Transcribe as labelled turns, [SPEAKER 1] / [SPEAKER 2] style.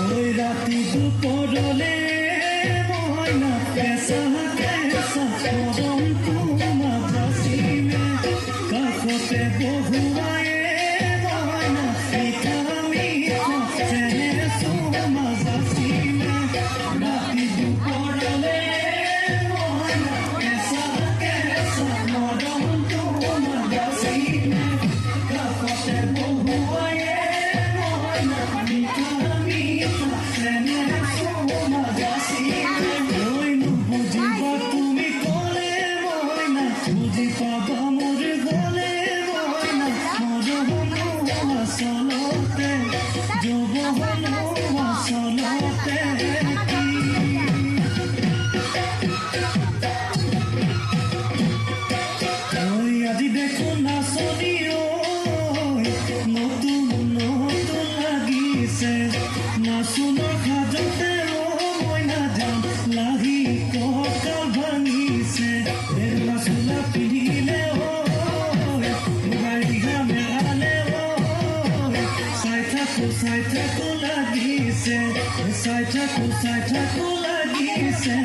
[SPEAKER 1] ওই রাতি দুপুরলে ময়না কেসা কেসা করম তোমা বসিলে কাকতে বহুয়ায়ে ময়না মিঠা মিঠা চেনে সোমা বসিলে রাতি দুপুরলে ময়না কেসা কেসা করম তোমা বসিলে কাকতে বহুয়ায়ে ময়না মিঠা মিঠা চেনে সোমা বসিলে ওই বুঝিবা তুমি কোলে ময়না বুঝি পাবা মোর গলে ময়না মোর হলো আসলতে যোগ হলো আসলতে ওই আজি দেখো নাচনি নতুন নতুন লাগিছে নাচনৰ খাজতে মইনা যাম লাহি কঁকাল ভাঙিছে নাচোলা পিন্ধিলে বাৰিষা মেঘালে চাই থাকো লাগিছে চাই থাকো লাগিছে